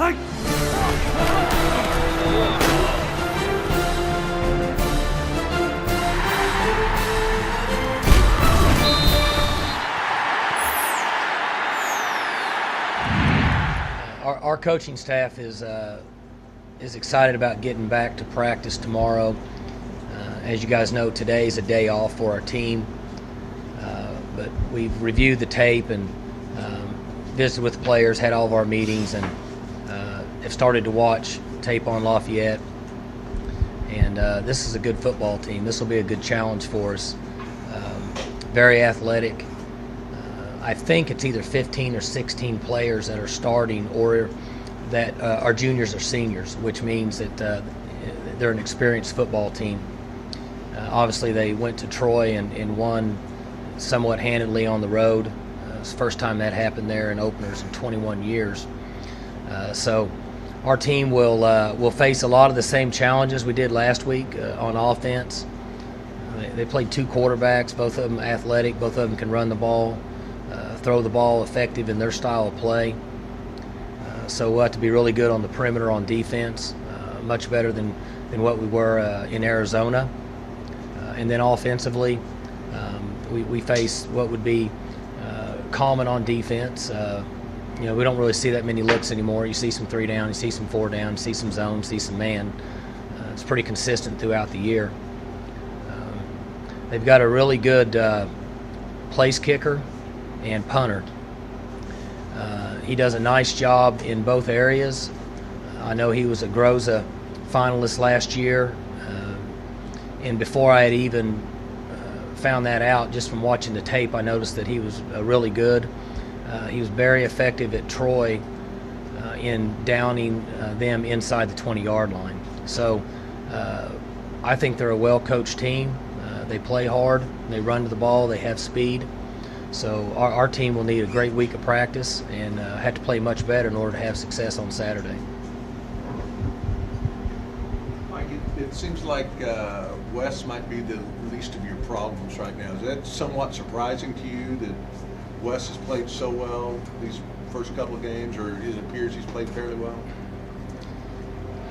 Our coaching staff is excited about getting back to practice tomorrow. As you guys know, today is a day off for our team, but we've reviewed the tape and visited with the players, had all of our meetings, and have started to watch tape on Lafayette. And this is a good football team. This will be a good challenge for us. Very athletic. I think it's either 15 or 16 players that are starting or that are juniors or seniors, which means that they're an experienced football team. Obviously, they went to Troy and won somewhat handedly on the road. It's the first time that happened there in openers in 21 years. So our team will face a lot of the same challenges we did last week on offense. They played two quarterbacks, both of them athletic, both of them can run the ball, throw the ball effective in their style of play. So we'll have to be really good on the perimeter on defense, much better than what we were in Arizona. And then offensively, we face what would be common on defense. We don't really see that many looks anymore. You see some 3 down, you see some 4 down, you see some zone, you see some man. It's pretty consistent throughout the year. They've got a really good place kicker and punter. He does a nice job in both areas. I know he was a Groza finalist last year, and before I had even found that out, just from watching the tape, I noticed that he was really good. He was very effective at Troy in downing them inside the 20-yard line. So I think they're a well-coached team. They play hard, they run to the ball, they have speed. So our team will need a great week of practice and have to play much better in order to have success on Saturday. Mike, it seems like Wes might be the least of your problems right now. Is that somewhat surprising to you that Wes has played so well these first couple of games, or it appears he's played fairly well?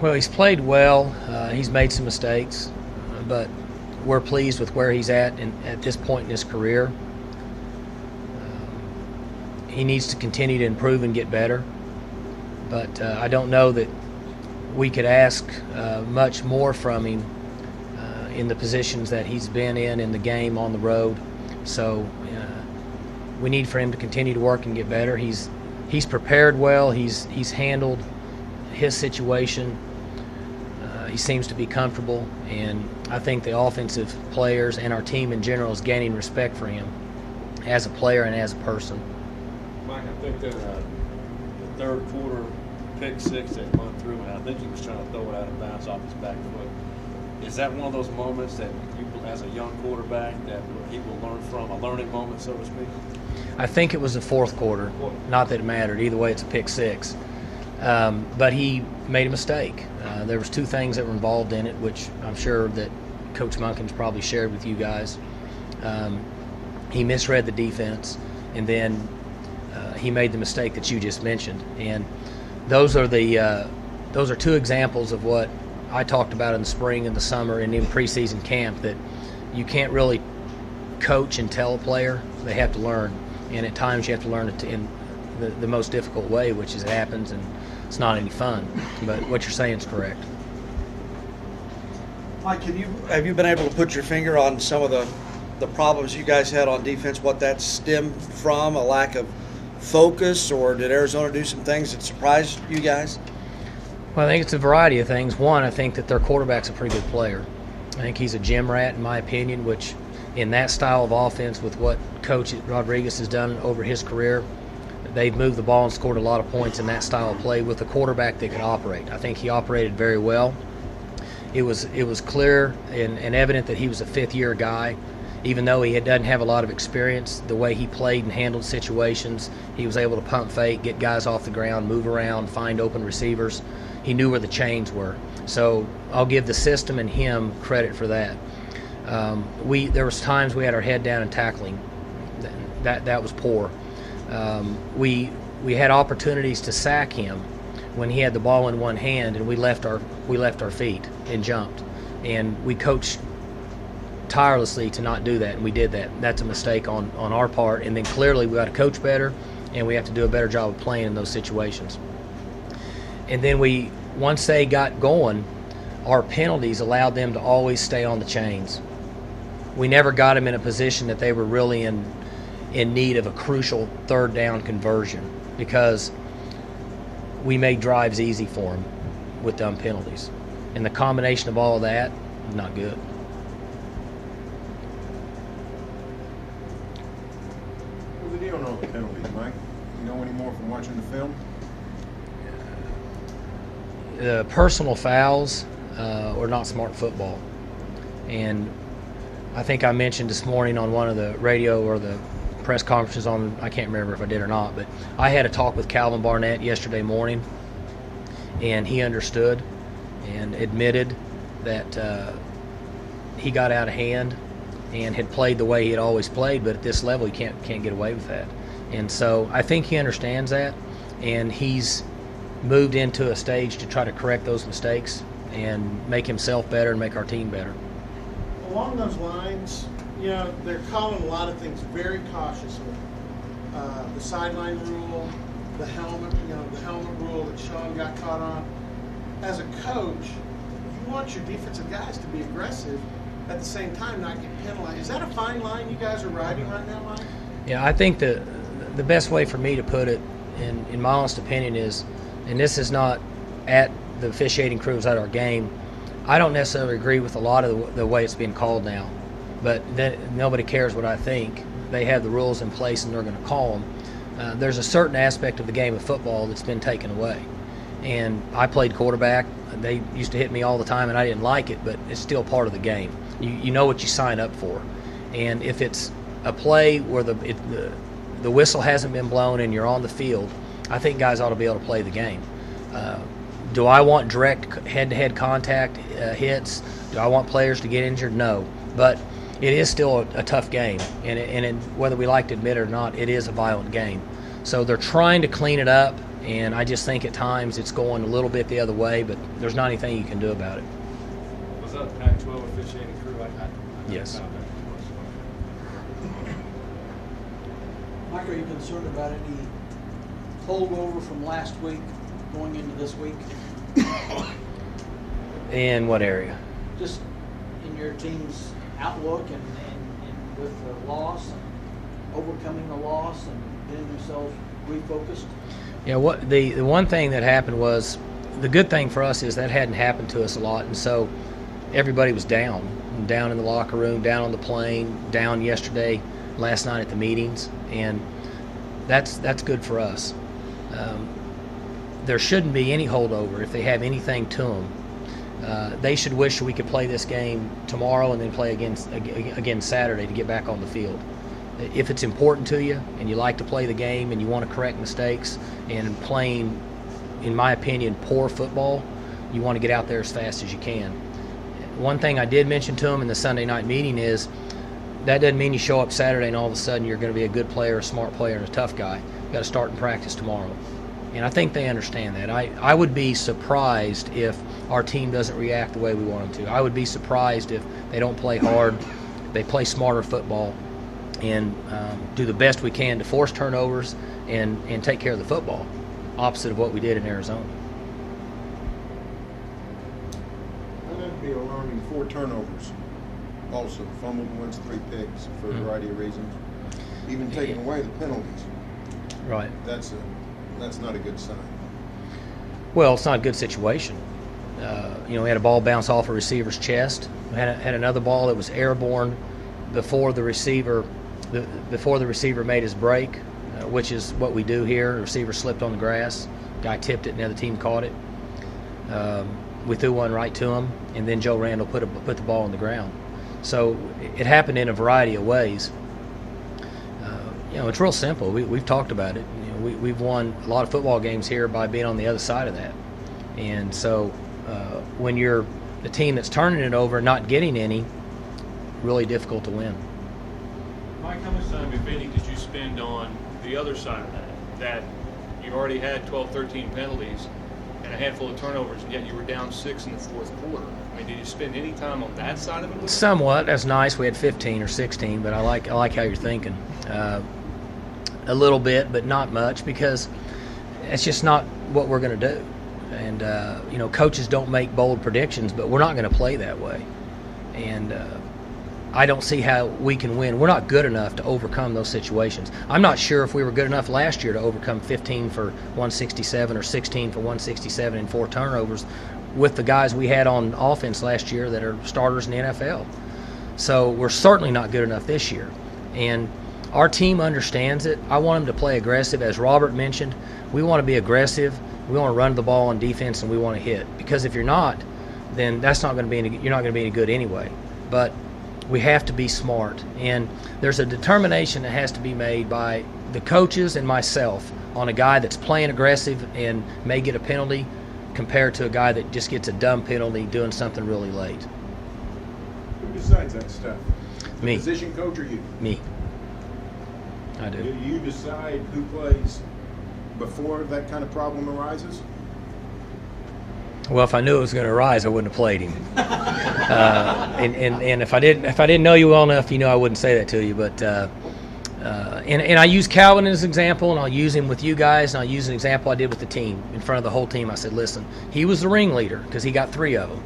Well, he's played well. He's made some mistakes, but we're pleased with where he's at this point in his career. He needs to continue to improve and get better, but I don't know that we could ask much more from him in the positions that he's been in the game on the road. So we need for him to continue to work and get better. He's prepared well. He's handled his situation. He seems to be comfortable, and I think the offensive players and our team in general is gaining respect for him as a player and as a person. Mike, I think that the third quarter pick six that went through, and I think he was trying to throw it out of bounds off his back foot. Is that one of those moments that you, as a young quarterback, that he will learn from, a learning moment, so to speak? I think it was the fourth quarter. Not that it mattered. Either way, it's a pick six. But he made a mistake. There was two things that were involved in it, which I'm sure that Coach Munkin's probably shared with you guys. He misread the defense, and then he made the mistake that you just mentioned. And those are two examples of what I talked about in the spring and the summer and in preseason camp, that you can't really coach and tell a player. They have to learn, and at times you have to learn it in the most difficult way, which is it happens and it's not any fun. But what you're saying is correct. Mike, have you been able to put your finger on some of the problems you guys had on defense, what that stemmed from, a lack of focus, or did Arizona do some things that surprised you guys? Well, I think it's a variety of things. One, I think that their quarterback's a pretty good player. I think he's a gym rat, in my opinion, which in that style of offense with what Coach Rodriguez has done over his career, they've moved the ball and scored a lot of points in that style of play with a quarterback that could operate. I think he operated very well. It was clear and evident that he was a fifth-year guy. Even though he doesn't have a lot of experience, the way he played and handled situations, he was able to pump fake, get guys off the ground, move around, find open receivers. He knew where the chains were. So I'll give the system and him credit for that. There was times we had our head down in tackling. That was poor. We had opportunities to sack him, when he had the ball in one hand and we left our feet and jumped, and we coached tirelessly to not do that, and we did that. That's a mistake on our part, and then clearly we got to coach better, and we have to do a better job of playing in those situations. And then once they got going, our penalties allowed them to always stay on the chains. We never got them in a position that they were really in need of a crucial third down conversion, because we made drives easy for them with dumb penalties. And the combination of all of that, not good. What's the deal on all the penalties, Mike? You know any more from watching the film? Personal fouls are not smart football. And I think I mentioned this morning on one of the radio or the press conferences I can't remember if I did or not, but I had a talk with Calvin Barnett yesterday morning, and he understood and admitted that he got out of hand and had played the way he had always played, but at this level he can't get away with that. And so I think he understands that, and he's moved into a stage to try to correct those mistakes and make himself better and make our team better. Along those lines, they're calling a lot of things very cautiously. The sideline rule, the helmet rule that Sean got caught on. As a coach, you want your defensive guys to be aggressive, at the same time not get penalized. Is that a fine line you guys are riding right now, Mike? Yeah, I think the best way for me to put it, in my honest opinion, is, and this is not at the officiating crews at our game, I don't necessarily agree with a lot of the way it's being called now, but nobody cares what I think. They have the rules in place and they're going to call them. There's a certain aspect of the game of football that's been taken away. And I played quarterback. They used to hit me all the time, and I didn't like it, but it's still part of the game. You know what you sign up for. And if it's a play where the whistle hasn't been blown and you're on the field, I think guys ought to be able to play the game. Do I want direct head-to-head contact hits? Do I want players to get injured? No. But it is still a tough game, and whether we like to admit it or not, it is a violent game. So they're trying to clean it up, and I just think at times it's going a little bit the other way, but there's not anything you can do about it. Was that Pac-12 officiating crew? Yes. Mike, are you concerned about any holdover from last week going into this week? In what area? Just in your team's outlook and with the loss and overcoming the loss and getting themselves refocused? Yeah, what the one thing that happened was, the good thing for us is that hadn't happened to us a lot, and so everybody was down in the locker room, down on the plane, down yesterday, last night at the meetings, and that's good for us. There shouldn't be any holdover if they have anything to them. They should wish we could play this game tomorrow and then play again Saturday to get back on the field. If it's important to you and you like to play the game and you want to correct mistakes and playing, in my opinion, poor football, you want to get out there as fast as you can. One thing I did mention to them in the Sunday night meeting is that doesn't mean you show up Saturday and all of a sudden you're going to be a good player, a smart player, and a tough guy. You've got to start in practice tomorrow. And I think they understand that. I would be surprised if our team doesn't react the way we want them to. I would be surprised if they don't play hard, they play smarter football, and do the best we can to force turnovers and take care of the football, opposite of what we did in Arizona. That'd be alarming. 4 turnovers. Also, fumbled once, 3 picks for a variety of reasons. Even taking away the penalties. Right. That's not a good sign. Well, it's not a good situation. We had a ball bounce off a receiver's chest. We had another ball that was airborne before the receiver made his break, which is what we do here. The receiver slipped on the grass. Guy tipped it, and the other team caught it. We threw one right to him, and then Joe Randall put the ball on the ground. So it happened in a variety of ways. It's real simple. We've talked about it. We've won a lot of football games here by being on the other side of that. And so when you're the team that's turning it over and not getting any, really difficult to win. Mike, how much time, if any, did you spend on the other side of that? That you already had 12, 13 penalties, and a handful of turnovers, and yet you were down 6 in the fourth quarter. I mean, did you spend any time on that side of it? Somewhat. That's nice. We had 15 or 16, but I like how you're thinking. A little bit, but not much, because it's just not what we're going to do. And coaches don't make bold predictions, but we're not going to play that way. And I don't see how we can win. We're not good enough to overcome those situations. I'm not sure if we were good enough last year to overcome 15 for 167 or 16 for 167 and 4 turnovers with the guys we had on offense last year that are starters in the NFL. So we're certainly not good enough this year. And our team understands it. I want them to play aggressive. As Robert mentioned, we want to be aggressive. We want to run the ball on defense, and we want to hit. Because if you're not, then that's not going to be you're not going to be any good anyway. But we have to be smart. And there's a determination that has to be made by the coaches and myself on a guy that's playing aggressive and may get a penalty compared to a guy that just gets a dumb penalty doing something really late. Who decides that stuff? The Me. position coach or you? Me. I do. Do you decide who plays before that kind of problem arises? Well, if I knew it was going to arise, I wouldn't have played him. And if I didn't know you well enough, I wouldn't say that to you. But and I use Calvin as an example, and I'll use him with you guys, and I'll use an example I did with the team in front of the whole team. I said, listen, he was the ringleader because he got 3 of them,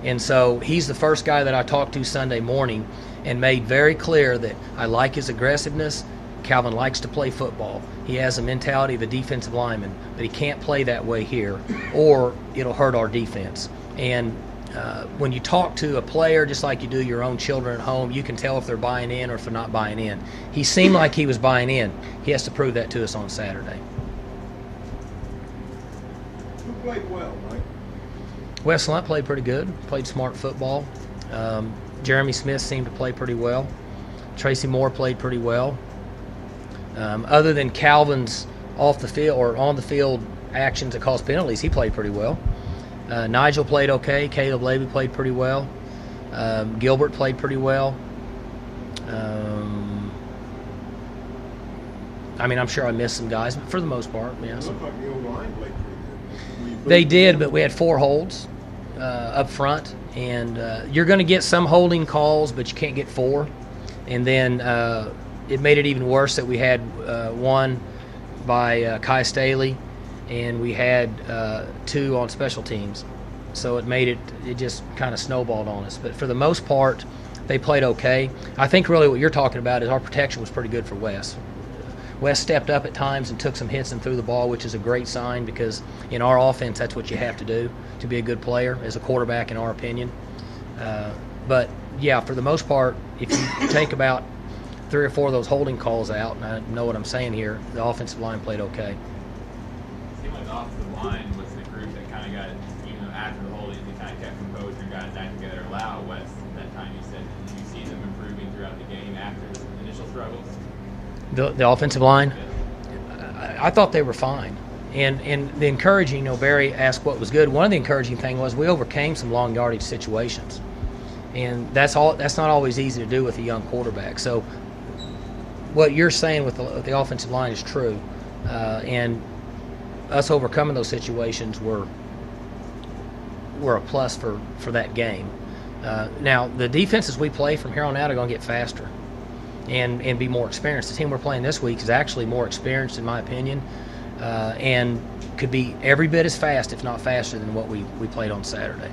and so he's the first guy that I talked to Sunday morning and made very clear that I like his aggressiveness. Calvin likes to play football. He has a mentality of a defensive lineman, but he can't play that way here, or it'll hurt our defense. And when you talk to a player, just like you do your own children at home, you can tell if they're buying in or if they're not buying in. He seemed like he was buying in. He has to prove that to us on Saturday. Who played well, Mike? Wes Lunt played pretty good, played smart football. Jeremy Smith seemed to play pretty well. Tracy Moore played pretty well. Other than Calvin's off the field or on the field actions that caused penalties, he played pretty well. Nigel played okay. Caleb Levy played pretty well. Gilbert played pretty well. I'm sure I missed some guys, but for the most part, yeah. It looked like the old line played pretty good. They did, but we had 4 holds up front, and you're going to get some holding calls, but you can't get 4. And then it made it even worse that we had one by Kai Staley, and we had 2 on special teams. So it just kind of snowballed on us. But for the most part, they played okay. I think really what you're talking about is our protection was pretty good for Wes. Wes stepped up at times and took some hits and threw the ball, which is a great sign because in our offense, that's what you have to do to be a good player as a quarterback, in our opinion. But, yeah, for the most part, if you take about 3 or 4 of those holding calls out, and I know what I'm saying here, the offensive line played okay. It seemed like the offensive line was the group that kind of got, after the holdings, they kind of kept composed and guys back together. Allow West that time, you said, did you see them improving throughout the game after the initial struggles? The offensive line? I thought they were fine. And the encouraging, Barry asked what was good. One of the encouraging things was we overcame some long yardage situations. And that's not always easy to do with a young quarterback. So what you're saying with the offensive line is true. And us overcoming those situations were a plus for that game. Now, the defenses we play from here on out are going to get faster and be more experienced. The team we're playing this week is actually more experienced, in my opinion, and could be every bit as fast, if not faster, than what we played on Saturday.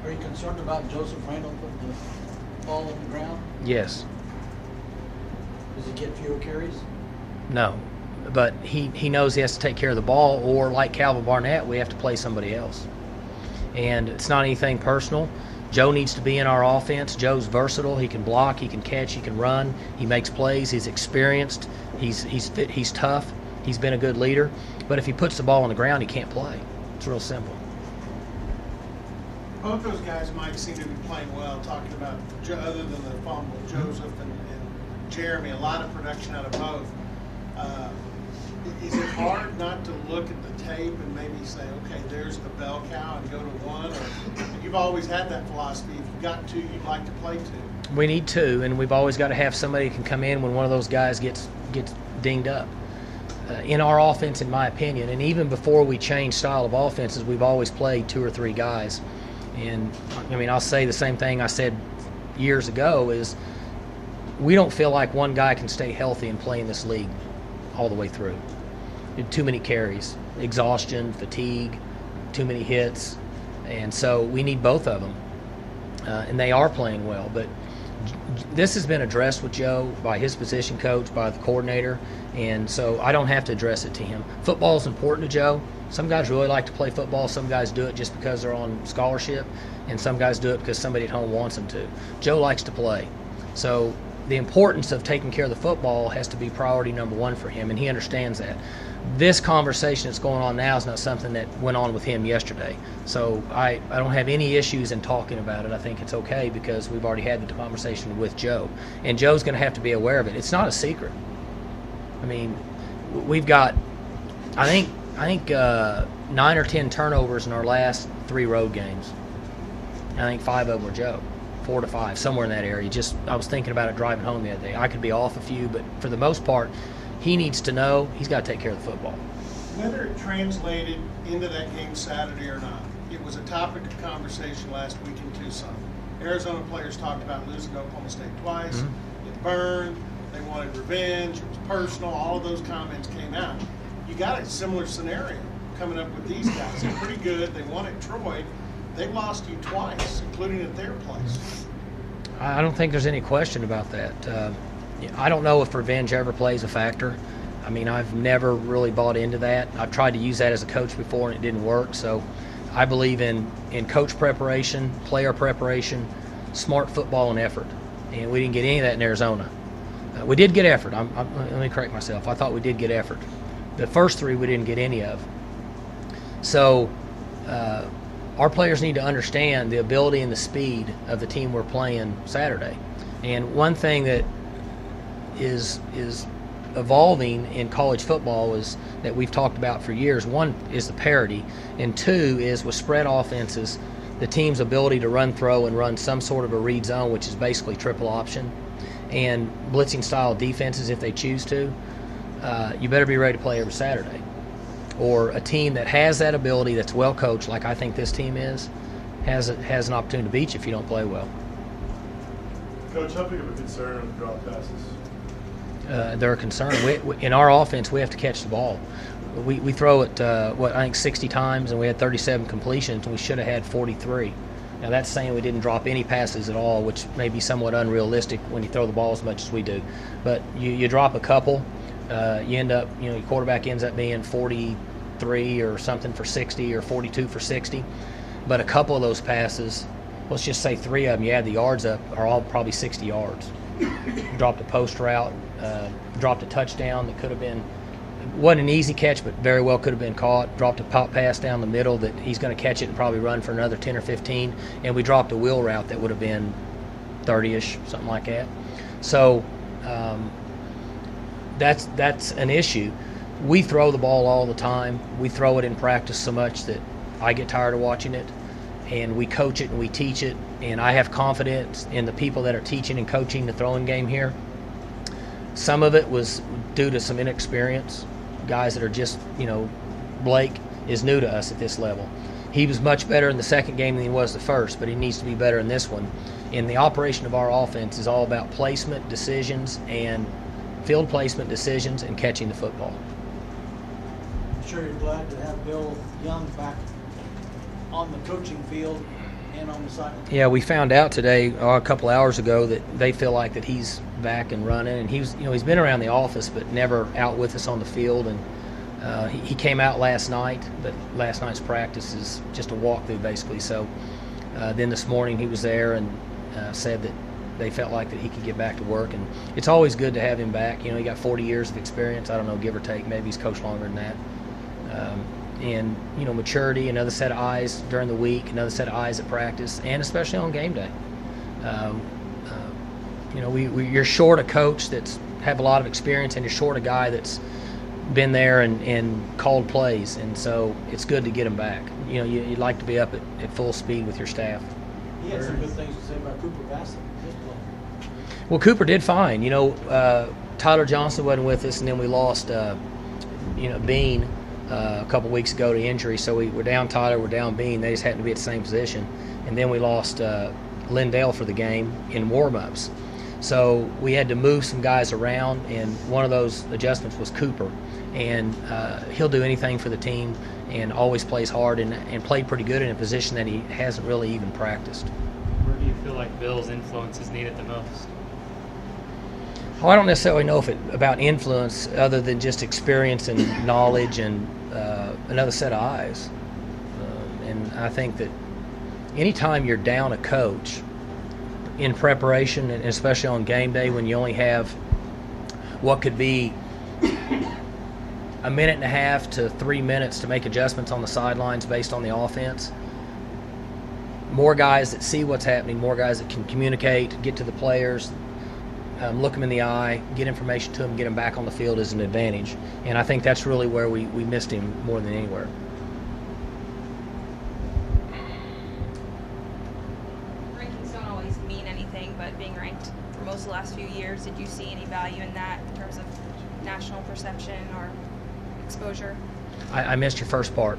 Are you concerned about Joseph Randall putting the ball on the ground? Yes. Does he get fewer carries? No. But he knows he has to take care of the ball, or like Calvin Barnett, we have to play somebody else. And it's not anything personal. Joe needs to be in our offense. Joe's versatile. He can block, he can catch, he can run. He makes plays. He's experienced. He's fit. He's tough. He's been a good leader. But if he puts the ball on the ground, he can't play. It's real simple. Both those guys, Mike, seem to be playing well. Talking about, other than the fumble, Joseph and Jeremy, a lot of production out of both. Is it hard not to look at the tape and maybe say, okay, there's the bell cow and go to one? Or you've always had that philosophy. If you got 2, you'd like to play 2. We need 2, and we've always got to have somebody who can come in when one of those guys gets dinged up. in our offense, in my opinion. And even before we changed style of offenses, we've always played 2 or 3 guys. And, I mean, I'll say the same thing I said years ago is we don't feel like one guy can stay healthy and play in this league all the way through. Too many carries, exhaustion, fatigue, too many hits. And so we need both of them. And they are playing well. But this has been addressed with Joe by his position coach, by the coordinator, and so I don't have to address it to him. Football is important to Joe. Some guys really like to play football. Some guys do it just because they're on scholarship, and some guys do it because somebody at home wants them to. Joe likes to play. So the importance of taking care of the football has to be priority number 1 for him, and he understands that. This conversation that's going on now is not something that went on with him yesterday. So I don't have any issues in talking about it. I think it's okay because we've already had the conversation with Joe. And Joe's going to have to be aware of it. It's not a secret. I mean, we've got, I think 9 or 10 turnovers in our last 3 road games. I think 5 of them were Joe. 4 to 5, somewhere in that area. Just, I was thinking about it driving home the other day. I could be off a few, but for the most part, he needs to know he's got to take care of the football. Whether it translated into that game Saturday or not, it was a topic of conversation last week in Tucson. Arizona players talked about losing to Oklahoma State twice. Mm-hmm. It burned. They wanted revenge. It was personal. All of those comments came out. You got a similar scenario coming up with these guys. They're pretty good. They won at Troy. They lost you twice, including at their place. I don't think there's any question about that. I don't know if revenge ever plays a factor. I mean, I've never really bought into that. I've tried to use that as a coach before, and it didn't work. So I believe in coach preparation, player preparation, smart football, and effort. And we didn't get any of that in Arizona. We did get effort. Let me correct myself. I thought we did get effort. The first 3 we didn't get any of. So our players need to understand the ability and the speed of the team we're playing Saturday. And one thing that is evolving in college football is that we've talked about for years. 1 is the parity, and 2 is with spread offenses, the team's ability to run, throw, and run some sort of a read zone, which is basically triple option, and blitzing style defenses if they choose to. You better be ready to play every Saturday. Or a team that has that ability, that's well coached, like I think this team is, has an opportunity to beat you if you don't play well. Coach, how big of a concern are the drop passes? They're a concern. In our offense, we have to catch the ball. We throw it, I think 60 times, and we had 37 completions, and we should have had 43. Now, that's saying we didn't drop any passes at all, which may be somewhat unrealistic when you throw the ball as much as we do. But you drop a couple, you end up, your quarterback ends up being 43 or something for 60 or 42 for 60. But a couple of those passes, let's just say 3 of them, you add the yards up, are all probably 60 yards. Dropped a post route, dropped a touchdown that could have been, wasn't an easy catch, but very well could have been caught. Dropped a pop pass down the middle that he's going to catch it and probably run for another 10 or 15. And we dropped a wheel route that would have been 30-ish, something like that. So that's an issue. We throw the ball all the time. We throw it in practice so much that I get tired of watching it. And we coach it and we teach it. And I have confidence in the people that are teaching and coaching the throwing game here. Some of it was due to some inexperience. Guys that are just, Blake is new to us at this level. He was much better in the second game than he was the first, but he needs to be better in this one. And the operation of our offense is all about placement, decisions, and field placement decisions and catching the football. I'm sure you're glad to have Bill Young back on the coaching field and on the sideline. Yeah, we found out today, a couple hours ago, that they feel like that he's back and running. And he's been around the office, but never out with us on the field. And he came out last night, but last night's practice is just a walkthrough basically. So then this morning he was there and said that they felt like that he could get back to work. And it's always good to have him back. He got 40 years of experience. I don't know, give or take. Maybe he's coached longer than that. And maturity, another set of eyes during the week, another set of eyes at practice, and especially on game day. You're short a coach that's have a lot of experience, and you're short a guy that's been there and called plays, and so it's good to get him back. You'd like to be up at full speed with your staff. He had some good things to say about Cooper Bassett. Well, Cooper did fine. Tyler Johnson wasn't with us, and then we lost Bean a couple weeks ago to injury, so we were down Tyler, we're down Bean. They just happened to be at the same position, and then we lost Lindale for the game in warm-ups. So we had to move some guys around, and one of those adjustments was Cooper, and he'll do anything for the team and always plays hard and played pretty good in a position that he hasn't really even practiced. Where do you feel like Bill's influence is needed the most? I don't necessarily know about influence other than just experience and knowledge and another set of eyes. And I think that anytime you're down a coach in preparation, and especially on game day when you only have what could be a minute and a half to 3 minutes to make adjustments on the sidelines based on the offense, more guys that see what's happening, more guys that can communicate, get to the players, look them in the eye, get information to them, get them back on the field is an advantage. And I think that's really where we missed him more than anywhere. Rankings don't always mean anything, but being ranked for most of the last few years, did you see any value in that in terms of national perception or exposure? I missed your first part.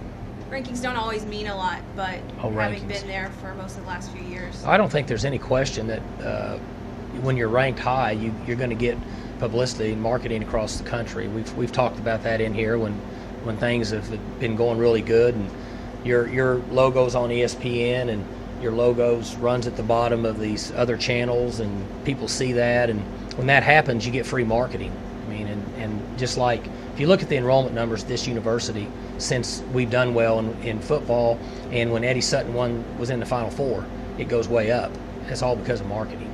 Rankings don't always mean a lot, but having rankings. been there for most of the last few years. I don't think there's any question that when you're ranked high, you're going to get publicity and marketing across the country. We've talked about that in here when things have been going really good, and your logo's on ESPN and your logo's runs at the bottom of these other channels, and people see that, and when that happens, you get free marketing. I mean, and just like if you look at the enrollment numbers at this university since we've done well in football, and when Eddie Sutton was in the Final Four, it goes way up. It's all because of marketing.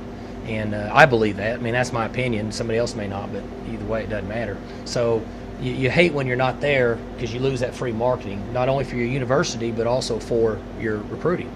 And I believe that. I mean, that's my opinion. Somebody else may not, but either way, it doesn't matter. So you hate when you're not there because you lose that free marketing, not only for your university, but also for your recruiting.